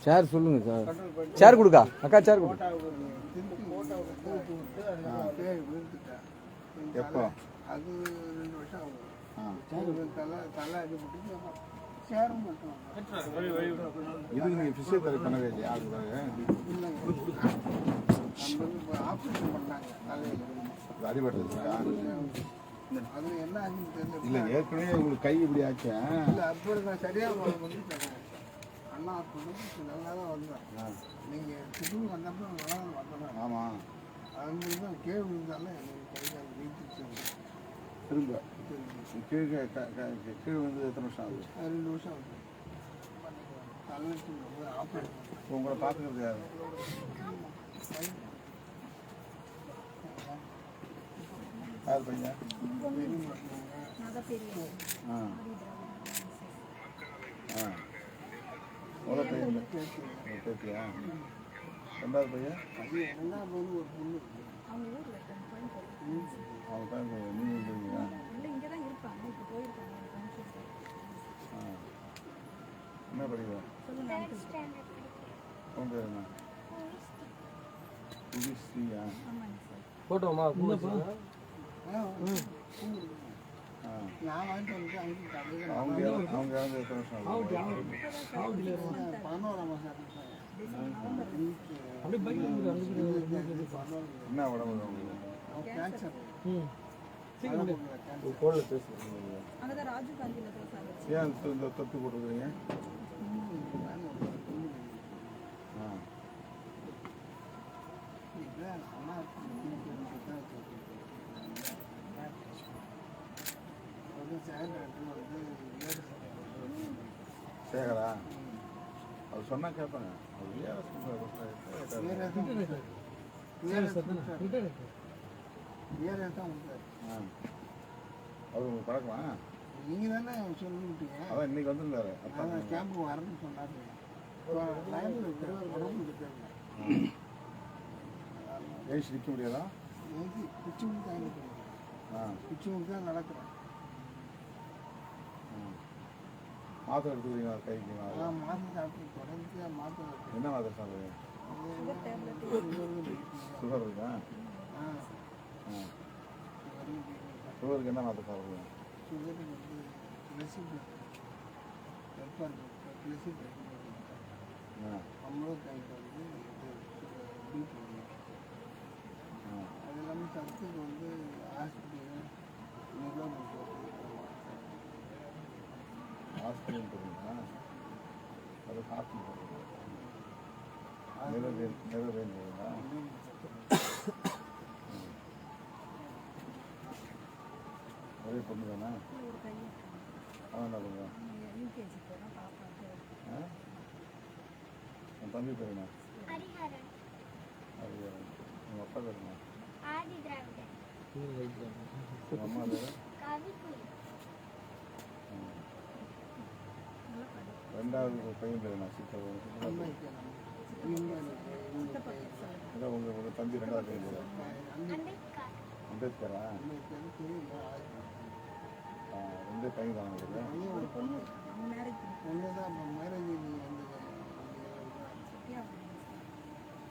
சேர் சொல்லுங்க சார். சேர் கொடுக்கா அக்கா, சேர் கொடு. எப்போ? அது 2 வருஷம் ஆகும். தலை இது போட்டு சேரும் மட்டும். இதுக்கு நீங்கள் ஃபிசியோதெரபி பண்ணவே இல்லையா? இல்லைங்க, நம்ம ஆப்ரேஷன் பண்ணாங்க தலையில். அடிபட்டதுங்களா? அது என்ன ஆச்சுன்னு தெரியல. இல்லை, ஏற்கனவே உங்களுக்கு கை இப்படி ஆச்சேன். இல்லை, அப்படி நான் சரியாக வந்துட்டேன். அண்ணா ஹாஸ்பிட்டலுக்கு நல்லா தான் வந்தேன். நீங்கள் சிட்டுக்கு வந்தப்போ நல்லா வந்தேன். ஆமாம், அது தான் கேள்வி இருந்தாலும் எனக்கு கையில் வீட்டுச்சு. திரும்ப கீழே கீழே வந்து எத்தனை வருஷம் ஆகுது? 2 வருஷம் ஆகுது. தலைக்கு ஆப்ரேஷன். உங்களை பார்த்துக்கிறது யாரு? யார் பையன்? ஆ ஆ எவ்வளோ பையன்? பேத்தியா? 2வது பையன்? அது 2வது வந்து ஒரு பொண்ணு. அவங்க பையன் நீங்கள் இருக்கிறீங்களா? ஆ, என்ன படிக்கிறேன்? உன் பேர் என்ன? புதிஸ்ரீயா? போட்டோமா? நான் வாங்கிட்டு வந்து அங்கே கடையில் அவங்க இறந்து எத்தனை வருஷம் ஆகுது? 11ஆம் மாதம். என்ன உடம்பு உங்களுக்கு? கேன்சர். ஏன் இந்த தொப்பி போட்டுருக்குறீங்க? சேகரா? அவர் சொன்னா கேட்பாங்க. அவர் உங்களுக்கு பழக்கமா? நீங்கள் தானே சொல்லிவிட்டீங்க. அதான் இன்னைக்கு வந்துருந்தாரு. கேம்புக்கு வரணும்னு சொன்னாரு. ஏசி நிற்க முடியாதா? குச்சி முழுக்க குச்சி முழுக்க நடக்கிறேன். மாத்திரை எடுத்துக்கிறீங்களா கைக்கு? மாத்திரை சாப்பிட்டு தொடர்ந்து மாத்திரை. என்ன மாத்திரை சாப்பிடுறீங்க? சுகர் இருக்கா? சுகருக்கு என்ன மாத்திரை சாப்பிடுறீங்க? சுகருக்கு வந்து பிளஸிபி அமிர்தக்காய்க்கு வந்து பிபி. அது இல்லாமல் சத்துக்கு வந்து ஹாஸ்பிட்டல் ஹாஸ்பிட்டல் போகிறீங்களா? அது ஹாஸ்பிட்டல் போகிறீங்களா? நிறைவேன் போகிறீங்களா? ஒரே பொண்ணு தானே? அவன் என்ன பண்ணுறான்? என் தம்பி பேர் என்ன? ஹரிஹரன். உங்கள் அப்பா பேர் என்ன? உங்கள் அம்மா பேர்? 2வது பையன் பேர் என்ன? உங்கள் தம்பி 2வது பையன் பேர் அம்பேத்கரா? 2 பையன் தானே உங்களுக்கு? ஒன்று தான் மேரேஜ்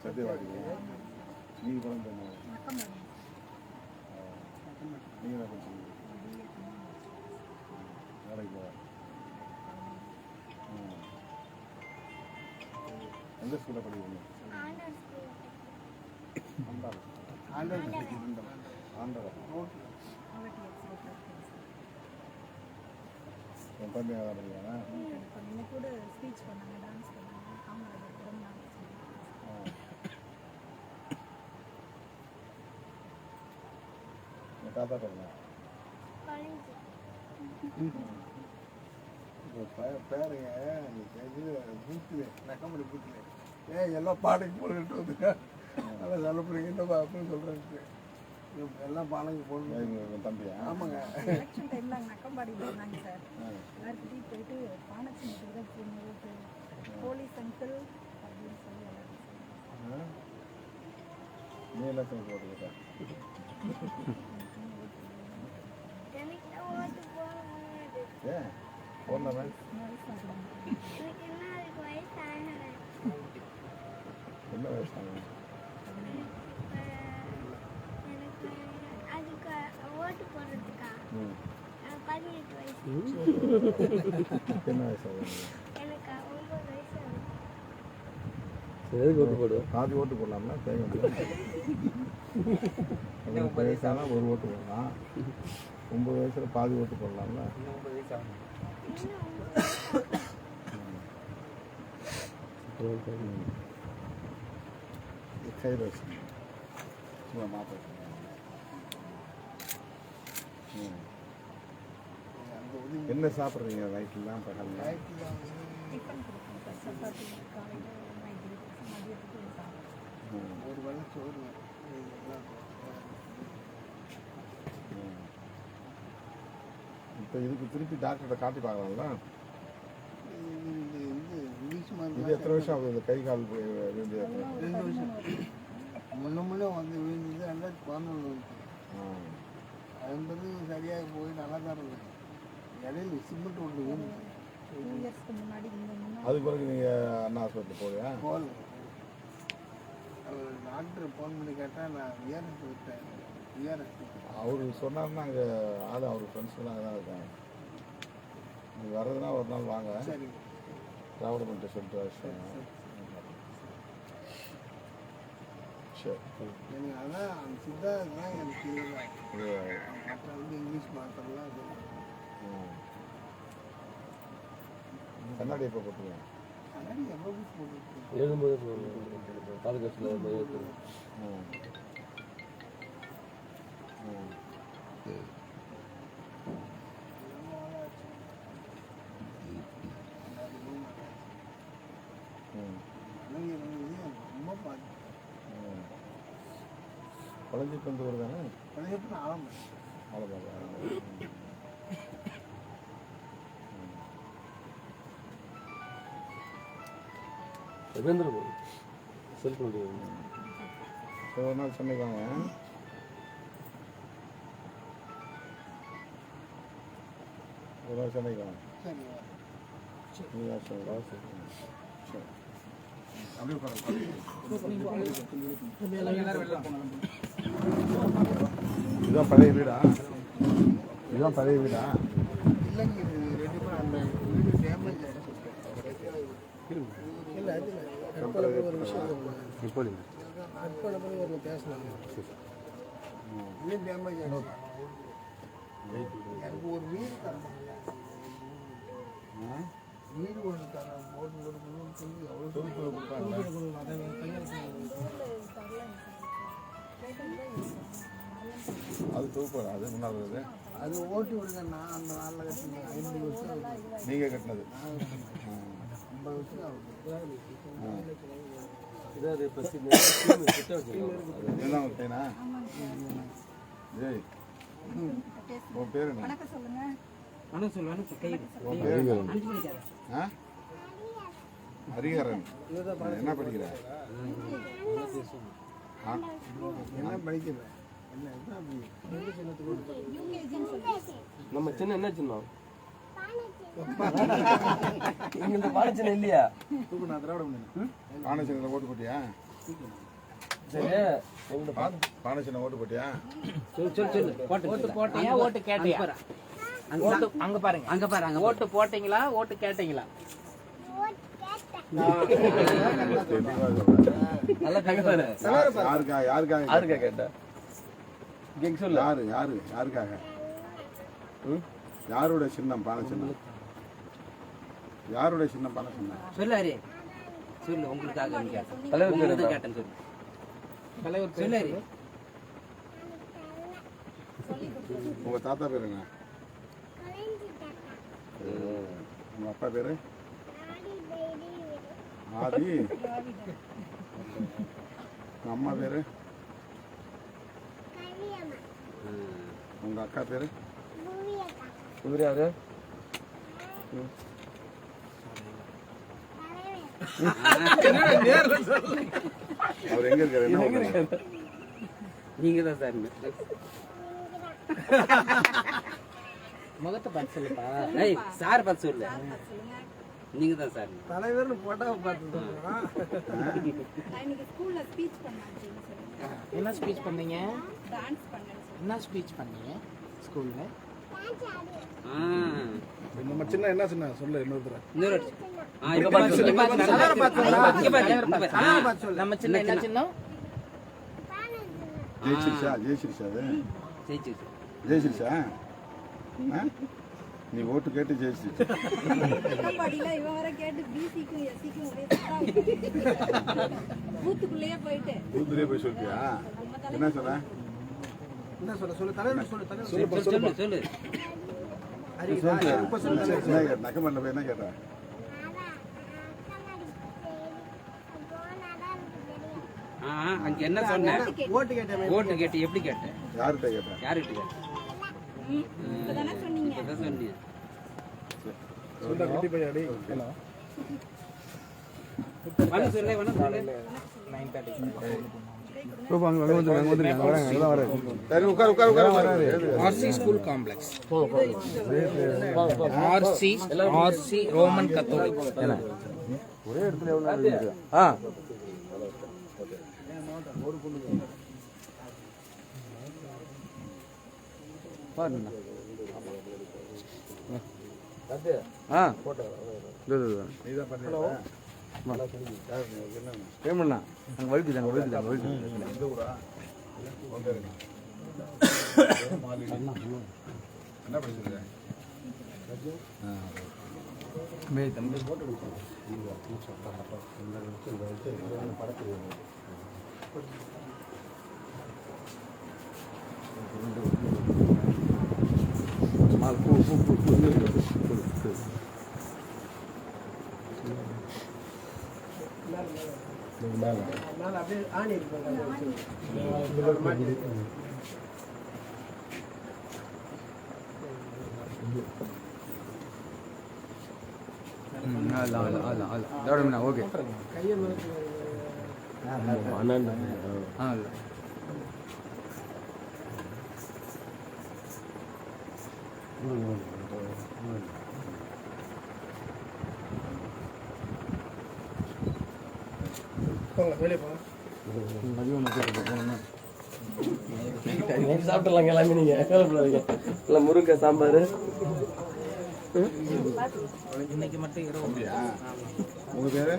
சத்தியவாதி. நீங்கள் குழந்தை என்ன? நீங்கள் என்ன பண்ணுறீங்க? வேலைக்கு போக எந்த ஸ்கூலில் படிக்கிறீங்க? ஆண்டவர். என் தம்பி நல்லா படிக்கிறானா? என் தாத்தா பேருங்க பேருங்க. பூத்துல நக்கம்படி பூத்துல எல்லாம் பாடைக்கு போட்டுக்கிட்டு வந்துங்க. நல்லா சொல்ல போறீங்க என்னப்பா அப்படின்னு சொல்கிறேன். எல்லாம் பானைக்கு போடுங்க. தம்பியா? ஆமாங்க. நீ எல்லாம் சொல்லி போட்டுக்கிட்டா ஏன் போடலாமே என்ன வயசாங்க என்ன வயசாக எதுக்கு ஓட்டு போடுவோம்? பாதி ஓட்டு போடலாம்னா தேவை வயசானா ஒரு ஓட்டு போடலாம் 9 வயசில் பாதி ஓட்டு போடலாம்ல खैर सुबह माता என்ன சாப்பிட்றீங்க நைட்லாம் பகல்ல ஒரு வேளை சோறு இப்போ இதுக்கு திருப்பி டாக்டர்கிட்ட காட்டி பார்க்கலாம்ல இங்கிலீஷ் இது மருந்து எத்தனை வருஷம் ஆகுது இந்த கை கால் விழுந்து 2 வருஷம் முன்ன வந்து விழுந்தது 2011 அது சரியாக போய் நல்லா தான் இருந்தது இடையில சிமெண்ட் ஒன்று விழுந்துச்சு அதுக்கு பிறகு நீங்கள் அண்ணா ஹாஸ்பிட்டல் போறியா போகல டாக்டர் ஃபோன் பண்ணி கேட்டால் நான் விஆர்எஸ் விட்டேன் விஆர்எஸ் அவர் சொன்னார்னா அங்கே ஆள் அவர் ஃப்ரெண்ட்ஸ்லாம் அங்கே தான் இருக்காங்க நீங்கள் வர்றதுனா ஒரு நாள் வாங்க சரி ராவணமன்ட்ட சொல்லிட்டு வச்சுட்டாங்க சரி எனக்கு அதான் அந்த சித்தா தான் எனக்கு இல்லை இது மற்ற வந்து இங்கிலீஷ் மாத்திரம்லாம் அது கண்ணாடி எப்போ போட்டுருங்க கண்ணாடி எவ்வளோ போட்டு எழுதும்போது பாலகட்சியில் ரொம்ப பார்த்து குழந்தை கொண்டு வருதானே பழையப்ப ஆரம்பம் அவ்வளோதான் ரவீந்திரபுரம் செல்ஃபோன் ஒரு நாள் சென்னைக்கு வாங்க ஒரு நாள் சென்னைக்கு வாங்க சரி நீ சரி சரி அப்படியே இதுதான் பழைய வீடா இதுதான் பழைய வீடா இல்லைங்க இது 2 பேரும் அந்த வீடு டேமேஜ் ஆகிடுச்சு இல்லை அது இல்லை ஒரு விஷயம் இப்போ அட்பான போய் ஒரு பேசலாம் இன்னும் டேமேஜ் ஆகிடுச்சு எனக்கு ஒரு வீடு தரணும் வீடு ஒன்று தரேன் போட்டு கொடுக்கணும்னு சொல்லி எவ்வளோ அது தூக்கம் அது முன்னாடி அது ஓட்டி விடுங்க நான் அந்த நாளில் கட்டினேன் 50 வருஷம் ஆகுது. நீங்கள் கட்டினது நான் 50 வருஷம் ஆகுது இதாவது இதெல்லாம் ஒரு பையனா ஜெய் உன் பேர் என்ன உன் பேர் ஆ ஹரிஹரன் என்ன படிக்கிற என்ன படிக்கிறேன் என்ன நம்ம சின்ன என்ன சின்னம் இங்க இந்த பாட சின்ன இல்லையா பானசின்ன ஓட்டு போட்டியா சரி பானசின்ன ஓட்டு போட்டியா ஓட்டு போட்டீங்க ஓட்டு கேட்டியா ஓட்டு அங்க பாருங்க ஓட்டு போட்டீங்களா ஓட்டு கேட்டீங்களா நல்லா கேட்க யாருக்காக யாருக்காக யாருக்கா கேட்ட கேக் சொல்லு யாருக்காக யாருடைய சின்னம் பானை சின்னம் யாருடைய சின்னம் பானை சின்னம் சொல்லு ஹரி சொல்லு உங்களுக்காக தலைவர் பேரு என்ன? கேட்டேன் சொல்லு தலைவர் சொல்லு ஹரி உங்க தாத்தா பேர் என்ன உங்க அப்பா பேரு ஆதி உங்க அம்மா பேரு உங்க அக்கா பேரு இவரு யாரு அவர் எங்க இருக்காரு என்ன பண்றாரு? நீங்க தான் சார் முகத்தை பார்த்து சொல்லுப்பா. ஏய் சார் பார்த்து சொல்லு. நீங்க தான் சார். தலைவர்னு போட்டா பார்த்து இன்னைக்கு ஸ்கூல்ல ஸ்பீச் பண்ணாங்க. என்ன ஸ்பீச் பண்ணீங்க? டான்ஸ் பண்ணேன். என்ன ஸ்பீச் பண்ணீங்க ஸ்கூல்ல? நம்ம சின்ன என்ன சின்ன சொல்ல இன்னொருத்தர இன்னொரு இங்க பாத்து சொல்லு. இங்க பாத்து. நம்ம சின்ன என்ன சின்ன? ஜெயசிரிஷா ஜெயசிரிஷா ஜெயசிரிஷா நீ ஓட்டு கேட்டு ஜெயிச்சிருச்சு. படியில இவன் வர கேட்டு பிசிக்கும் எஸ்சிக்கும் ஒரே பூத்துக்குள்ளேயே போயிட்டு ஊத்துலயே போய் சொல்லியா? என்ன சொல்ற? என்ன சொல்ல தலைவர் சொல்லு சொல்லு சொல்லு. நக்கமல்ல போய் என்ன கேட்டா? அங்க என்ன சொன்ன? ஓட்டு கேட்டேன். ஓட்டு கேட்டு எப்படி கேட்ட? யார்கிட்ட கேட்டா? யார்கிட்ட கேட்ட? இப்பதானே சொன்னீங்க. இப்பதான் சொன்னீங்க. சொல்ல குட்டி பையன் அடி. வணக்கம் சொல்லு வணக்கம் சொல்லு. 9:30. சரி உட்கார் உட்கார் உட்கார். RC school complex. RC Roman Catholic. ஒரே இடத்துல எவ்வளவு இருக்கு? பாருங்க நீதான் பண்ணல. பேமெண்ட்ண்ணா அங்கே வழுக்குதாங்க இந்த ஊரா? என்ன படிச்சிருக்க? அதனால அப்படியே ஆணி இருப்பாங்க. ஓகே கையை நோக்கி போங்க வெளியே போங்க. சாப்பிடலாங்க எல்லாமே நீங்க இல்லை முருங்கை சாம்பார் இன்னைக்கு மட்டும் இரவு. உங்க பேரு?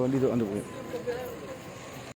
வந்து